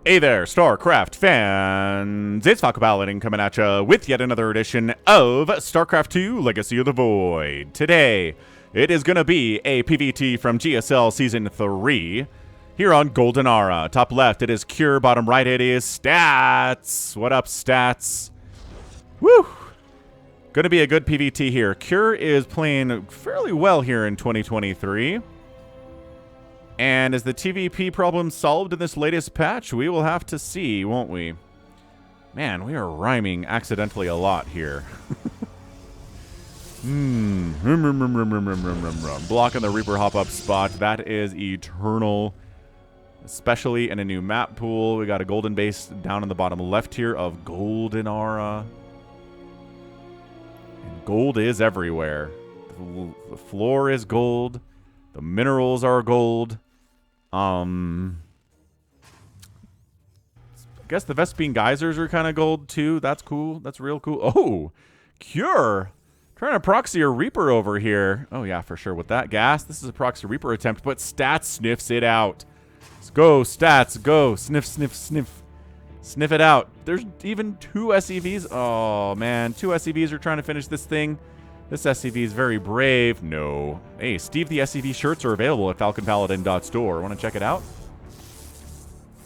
Hey there, StarCraft fans! It's Falcon Paladin coming at you with yet another edition of StarCraft 2 Legacy of the Void. Today, it is going to be a PvT from GSL Season 3 here on Goldenaura. Top left, it is Cure. Bottom right, it is Stats. What up, Stats? Woo! Going to be a good PvT here. Cure is playing fairly well here in 2023. And is the TVP problem solved in this latest patch? We will have to see, won't we? Man, we are rhyming accidentally a lot here. Blocking the Reaper hop-up spot. That is eternal. Especially in a new map pool. We got a golden base down in the bottom left here of Goldenaura. And gold is everywhere. The floor is gold. The minerals are gold. I guess the Vespene geysers are kind of gold too. That's cool. That's real cool. Oh, Cure. Trying to proxy a Reaper over here. Oh yeah, for sure. With that gas, this is a proxy Reaper attempt, but Stats sniffs it out. Let's go, Stats. Go. Sniff, sniff, sniff. Sniff it out. There's even two SCVs. Oh man, two SCVs are trying to finish this thing. This SCV is very brave. No. Hey, Steve, the SCV shirts are available at falconpaladin.store. Want to check it out?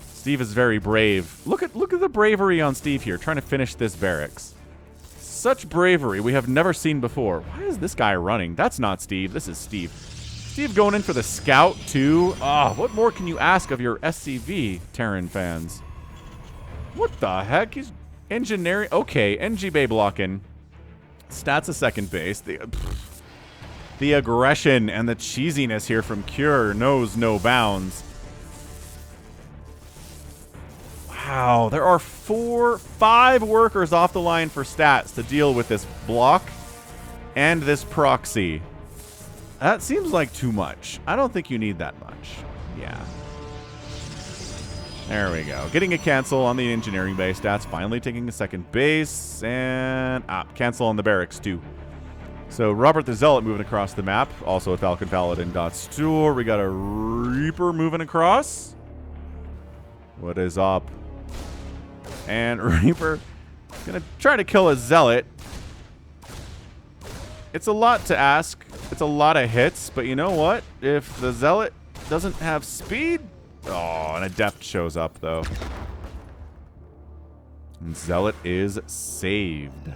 Steve is very brave. Look at the bravery on Steve here, trying to finish this barracks. Such bravery we have never seen before. Why is this guy running? That's not Steve. This is Steve. Steve going in for the scout, too. Ah, what more can you ask of your SCV, Terran fans? What the heck? He's engineering. Okay, NG Bay blocking. Stats a second base. The aggression and the cheesiness here from Cure knows no bounds. Wow, there are 5 workers off the line for Stats to deal with this block and this proxy. That seems like too much. I don't think you need that much. Yeah. There we go. Getting a cancel on the engineering base. Stats finally taking a second base. And cancel on the barracks too. So Robert the Zealot moving across the map. Also at falconpaladin.store. We got a Reaper moving across. What is up? And Reaper gonna try to kill a Zealot. It's a lot to ask. It's a lot of hits. But you know what? If the Zealot doesn't have speed... Oh, an Adept shows up, though. And Zealot is saved.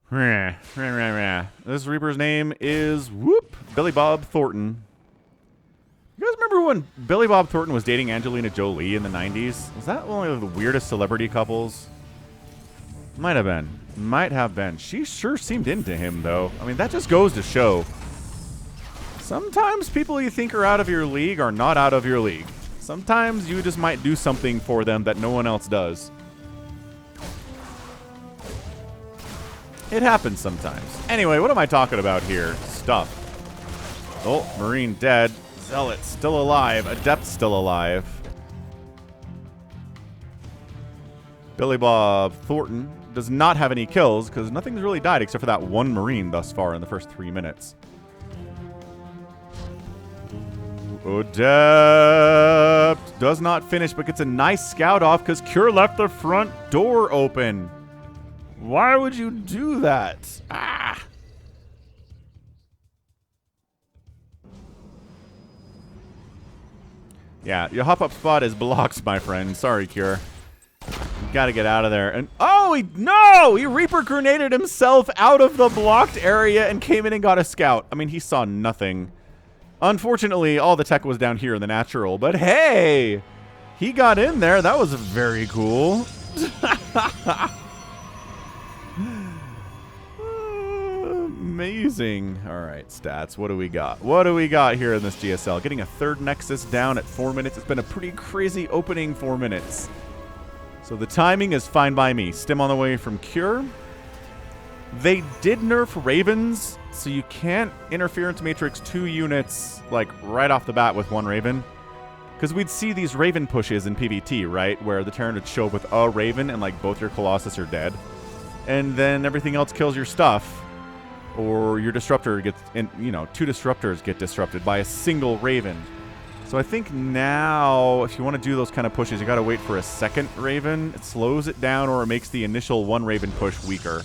This Reaper's name is, Billy Bob Thornton. You guys remember when Billy Bob Thornton was dating Angelina Jolie in the 90s? Was that one of the weirdest celebrity couples? Might have been. Might have been. She sure seemed into him, though. I mean, that just goes to show... Sometimes people you think are out of your league are not out of your league. Sometimes you just might do something for them that no one else does. It happens sometimes. Anyway, what am I talking about here? Stuff. Oh, Marine dead. Zealot still alive. Adept still alive. Billy Bob Thornton does not have any kills because nothing's really died except for that one Marine thus far in the first 3 minutes. Adept does not finish, but gets a nice scout off because Cure left the front door open. Why would you do that? Ah. Yeah, your hop-up spot is blocked, my friend. Sorry, Cure. You gotta get out of there. And oh, he Reaper grenaded himself out of the blocked area and came in and got a scout. I mean, he saw nothing. Unfortunately, all the tech was down here in the natural, but hey, he got in there. That was very cool. Amazing. All right, Stats. What do we got? What do we got here in this GSL? Getting a third Nexus down at 4 minutes. It's been a pretty crazy opening 4 minutes. So the timing is fine by me. Stim on the way from Cure. They did nerf Ravens, so you can't Interference Matrix 2 units, like, right off the bat with one Raven. Because we'd see these Raven pushes in PvT, right? Where the Terran would show up with a Raven and, like, both your Colossus are dead. And then everything else kills your stuff. or your disruptor gets, you know, 2 disruptors get disrupted by a single Raven. So I think now, if you want to do those kind of pushes, you got to wait for a second Raven. It slows it down, or it makes the initial 1 Raven push weaker.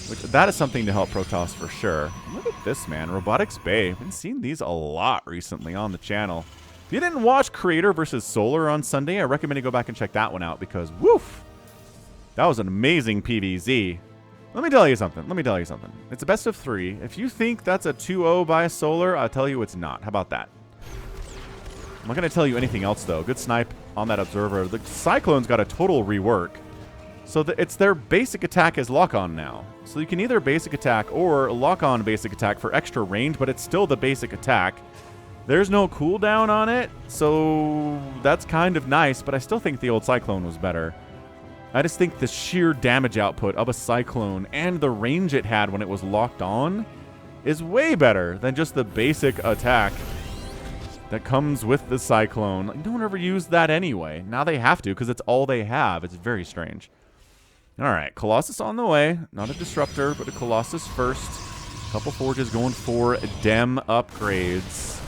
Which, that is something to help Protoss for sure. Look at this, man. Robotics Bay. I've been seeing these a lot recently on the channel. If you didn't watch Creator versus Solar on Sunday, I recommend you go back and check that one out because, woof, that was an amazing PvZ. Let me tell you something. It's a best of 3. If you think that's a 2-0 by Solar, I'll tell you it's not. How about that? I'm not going to tell you anything else, though. Good snipe on that Observer. The Cyclone's got a total rework. So it's their basic attack is lock-on now. So you can either basic attack or lock-on basic attack for extra range, but it's still the basic attack. There's no cooldown on it, so that's kind of nice, but I still think the old Cyclone was better. I just think the sheer damage output of a Cyclone and the range it had when it was locked on is way better than just the basic attack that comes with the Cyclone. Like, no one ever used that anyway. Now they have to because it's all they have. It's very strange. All right, Colossus on the way. Not a Disruptor, but a Colossus first. Couple Forges going for Dem upgrades.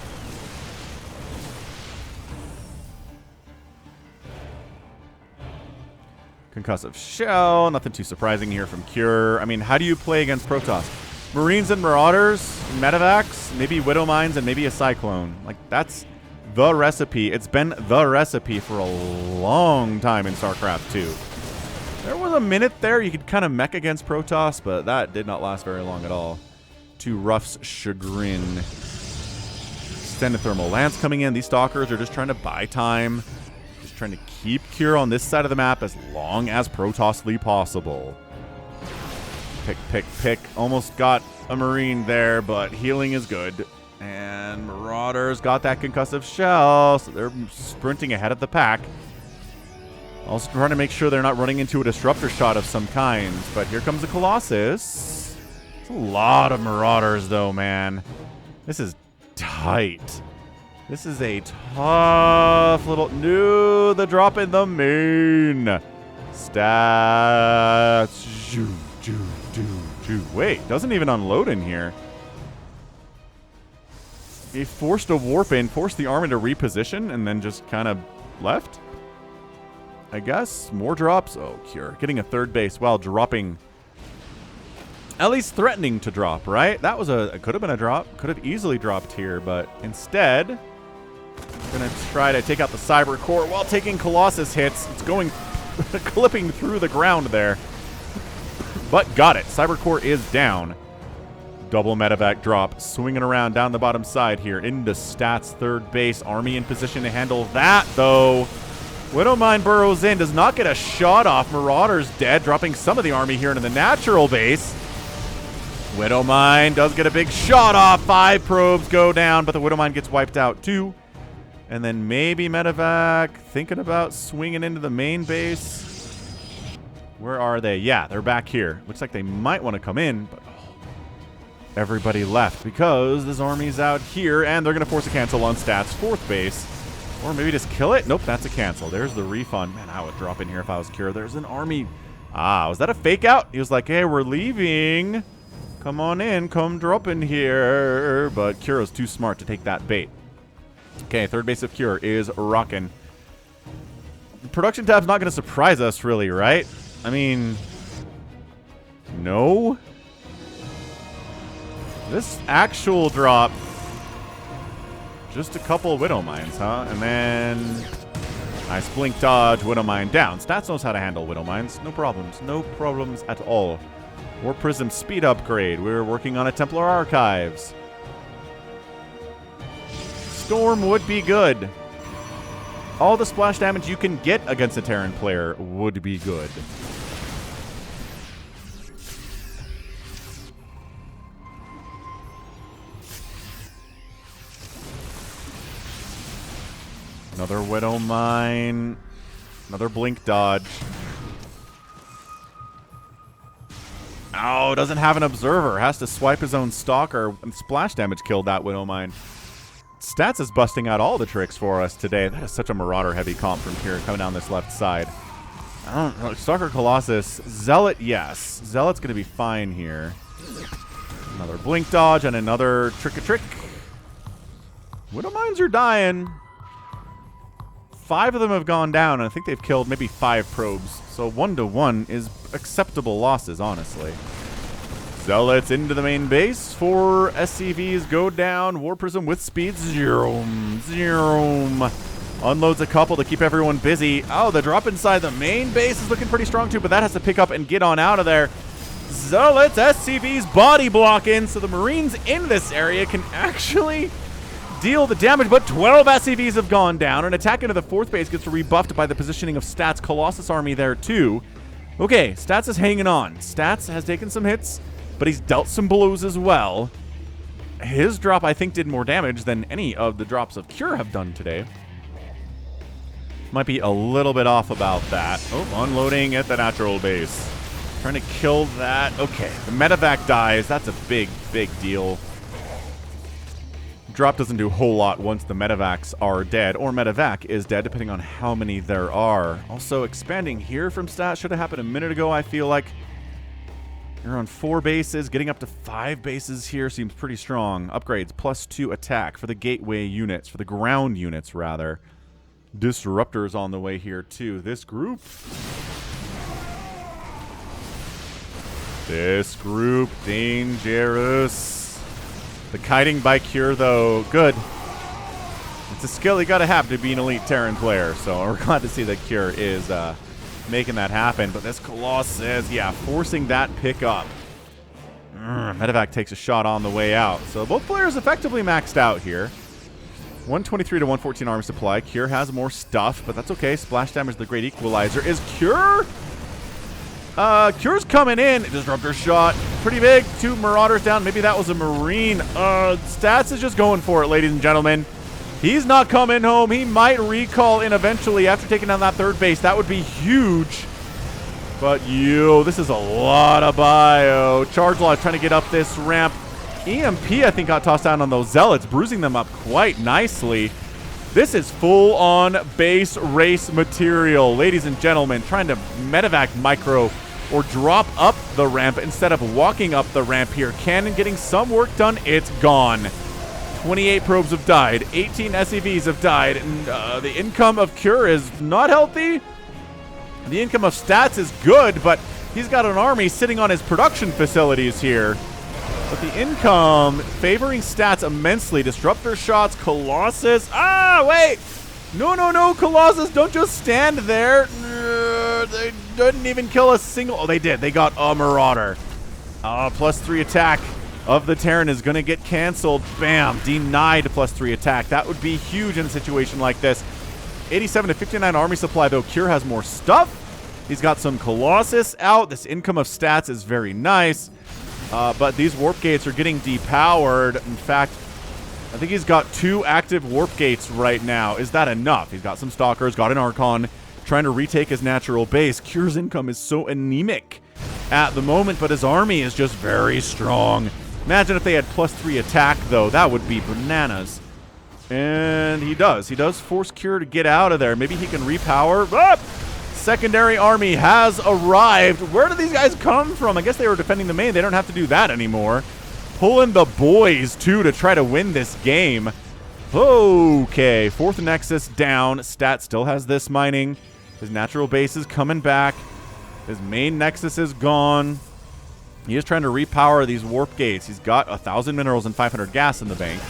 Concussive Shell. Nothing too surprising here from Cure. I mean, how do you play against Protoss? Marines and Marauders, Medevacs, maybe Widow Mines, and maybe a Cyclone. Like, that's the recipe. It's been the recipe for a long time in StarCraft 2. There was a minute there you could kind of mech against Protoss, but that did not last very long at all. To Ruff's chagrin. Extended Thermal Lance coming in. These Stalkers are just trying to buy time. Just trying to keep Cure on this side of the map as long as Protossly possible. Pick, pick, pick. Almost got a Marine there, but healing is good. And Marauders got that Concussive Shell, so they're sprinting ahead of the pack. Also trying to make sure they're not running into a Disruptor shot of some kind. But here comes the Colossus. It's a lot of Marauders, though, man. This is tight. This is a tough little... No, the drop in the main. Stats. Wait, doesn't even unload in here. He forced a warp in, forced the army to reposition, and then just kind of left. I guess. More drops. Oh, Cure. Getting a third base while dropping. At least threatening to drop, right? That was a... It could have been a drop. Could have easily dropped here, but instead... Gonna try to take out the Cyber Core while taking Colossus hits. It's going... clipping through the ground there. But got it. Cyber Core is down. Double medevac drop. Swinging around down the bottom side here. Into stats. Third base. Army in position to handle that, though. Widowmine burrows in, does not get a shot off. Marauder's dead, dropping some of the army here into the natural base. Widowmine does get a big shot off. 5 probes go down, but the Widowmine gets wiped out too. And then maybe medevac thinking about swinging into the main base. Where are they? Yeah, they're back here. Looks like they might want to come in, but everybody left because this army's out here, and they're going to force a cancel on stats. 4th base. Or maybe just kill it? Nope, that's a cancel. There's the refund. Man, I would drop in here if I was Cure. There's an army. Ah, was that a fake out? He was like, hey, we're leaving. Come on in. Come drop in here. But Cure is too smart to take that bait. Okay, third base of Cure is rocking. The production tab's not going to surprise us, really, right? I mean, no. This actual drop... Just a couple Widow Mines, huh? And then... Nice blink dodge, Widow Mine down. Stats knows how to handle Widow Mines. No problems. No problems at all. War Prism speed upgrade. We're working on a Templar Archives. Storm would be good. All the splash damage you can get against a Terran player would be good. Another Widow Mine. Another blink dodge. Oh, doesn't have an observer. Has to swipe his own stalker. And splash damage killed that Widow Mine. Stats is busting out all the tricks for us today. That is such a Marauder heavy comp from here coming down this left side. I don't know. Stalker Colossus. Zealot, yes. Zealot's going to be fine here. Another blink dodge and another trick-a-trick. Widow Mines are dying. 5 of them have gone down, and I think they've killed maybe 5 probes. So 1-to-1 is acceptable losses, honestly. Zealots into the main base. 4 SCVs go down. War Prism with speed. Zoom. Unloads a couple to keep everyone busy. Oh, the drop inside the main base is looking pretty strong too, but that has to pick up and get on out of there. Zealots, SCVs body blocking, so the Marines in this area can actually deal the damage, but 12 SCVs have gone down. An attack into the 4th base gets rebuffed by the positioning of Stats' Colossus army there too. Okay, Stats is hanging on. Stats has taken some hits, but he's dealt some blows as well. His drop, I think, did more damage than any of the drops of Cure have done today. Might be a little bit off about that. Oh, unloading at the natural base. Trying to kill that. Okay, the medevac dies. That's a big, big deal. Drop doesn't do a whole lot once the medevacs are dead, or medevac is dead, depending on how many there are. Also, expanding here from stat should have happened a minute ago, I feel like. You're on 4 bases. Getting up to 5 bases here seems pretty strong. Upgrades, +2 attack for the gateway units, for the ground units, rather. Disruptors on the way here, too. This group, dangerous. The kiting by Cure, though, good. It's a skill you gotta have to be an elite Terran player, so we're glad to see that Cure is making that happen. But this Colossus, yeah, forcing that pickup. Medevac takes a shot on the way out. So both players effectively maxed out here. 123 to 114 armor supply. Cure has more stuff, but that's okay. Splash damage, the great equalizer. Is Cure? Cure's coming in. Disruptor shot. Pretty big. 2 Marauders down. Maybe that was a Marine. Stats is just going for it, ladies and gentlemen. He's not coming home. He might recall in eventually after taking down that 3rd base. That would be huge. But, this is a lot of bio. Charge Law trying to get up this ramp. EMP, I think, got tossed down on those Zealots, bruising them up quite nicely. This is full-on base race material. Ladies and gentlemen, trying to medevac micro or drop up the ramp instead of walking up the ramp here. Cannon getting some work done. It's gone. 28 probes have died. 18 SCVs have died. And, the income of Cure is not healthy. The income of Stats is good, but he's got an army sitting on his production facilities here. But the income favoring Stats immensely. Disruptor shots, Colossus. Ah, wait. No, Colossus, don't just stand there. They didn't even kill a single. Oh, they did. They got a Marauder. +3 attack of the Terran is going to get canceled. Bam. Denied +3 attack. That would be huge in a situation like this. 87 to 59 army supply, though. Cure has more stuff. He's got some Colossus out. This income of Stats is very nice. But these warp gates are getting depowered. In fact, I think he's got 2 active warp gates right now. Is that enough? He's got some Stalkers, got an Archon, trying to retake his natural base. Cure's income is so anemic at the moment, but his army is just very strong. Imagine if they had +3 attack, though. That would be bananas. And he does. He does force Cure to get out of there. Maybe he can repower. Ah! Secondary army has arrived. Where do these guys come from? I guess they were defending the main. They don't have to do that anymore. Pulling the boys, too, to try to win this game. Okay, 4th Nexus down. Stat still has this mining. His natural base is coming back. His main Nexus is gone. He is trying to repower these warp gates. He's got 1,000 minerals and 500 gas in the bank.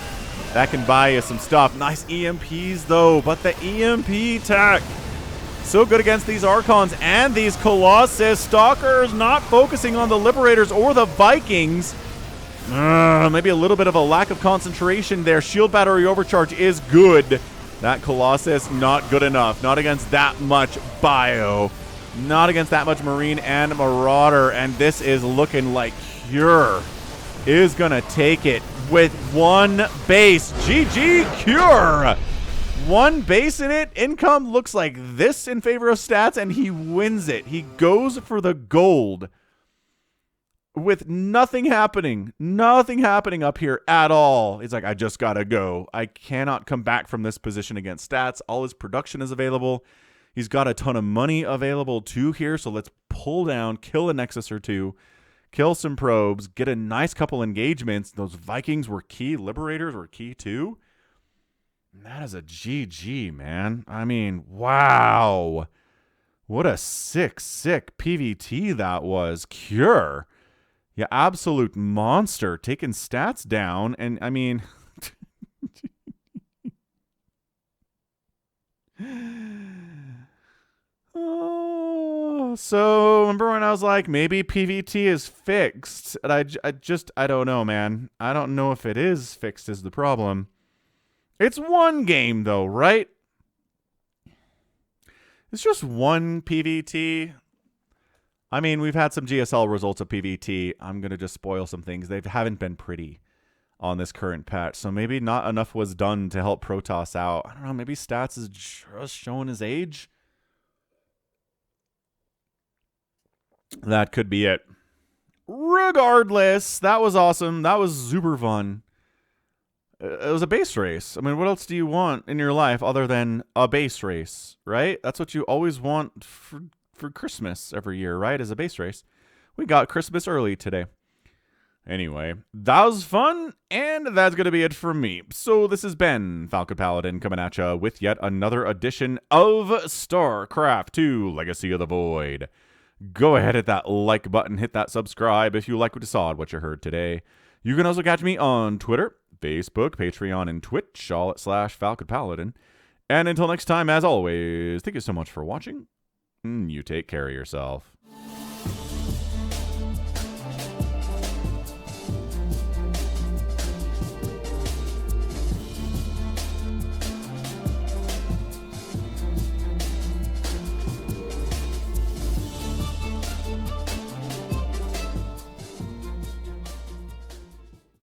That can buy you some stuff. Nice EMPs, though, but the EMP tech, so good against these Archons and these Colossus. Stalkers not focusing on the Liberators or the Vikings. Maybe a little bit of a lack of concentration there. Shield battery overcharge is good. That Colossus, not good enough. Not against that much bio. Not against that much Marine and Marauder. And this is looking like Cure is going to take it with 1 base. GG Cure. 1 base in it. Income looks like this in favor of Stats, and he wins it. He goes for the gold with nothing happening. Nothing happening up here at all. He's like, I just got to go. I cannot come back from this position against Stats. All his production is available. He's got a ton of money available too here, so let's pull down, kill a Nexus or 2, kill some probes, get a nice couple engagements. Those Vikings were key. Liberators were key too. And that is a GG, man. I mean, wow. What a sick PVT that was. Cure. Yeah, absolute monster. Taking stats down. And, I mean... Oh, so remember when I was like, maybe PVT is fixed? And I don't know, man. I don't know if it is fixed is the problem. It's one game, though, right? It's just one PVT. I mean, we've had some GSL results of PVT. I'm going to just spoil some things. They haven't been pretty on this current patch. So maybe not enough was done to help Protoss out. I don't know. Maybe Stats is just showing his age. That could be it. Regardless, that was awesome. That was super fun. It was a base race. I mean, what else do you want in your life other than a base race, right? That's what you always want for Christmas every year, right? Is a base race. We got Christmas early today. Anyway, that was fun, and that's going to be it for me. So this has been Falcon Paladin coming at you with yet another edition of StarCraft 2 Legacy of the Void. Go ahead, hit that like button, hit that subscribe if you like what you saw and what you heard today. You can also catch me on Twitter, Facebook, Patreon, and Twitch, all at /Falcon Paladin. And until next time, as always, thank you so much for watching. You take care of yourself.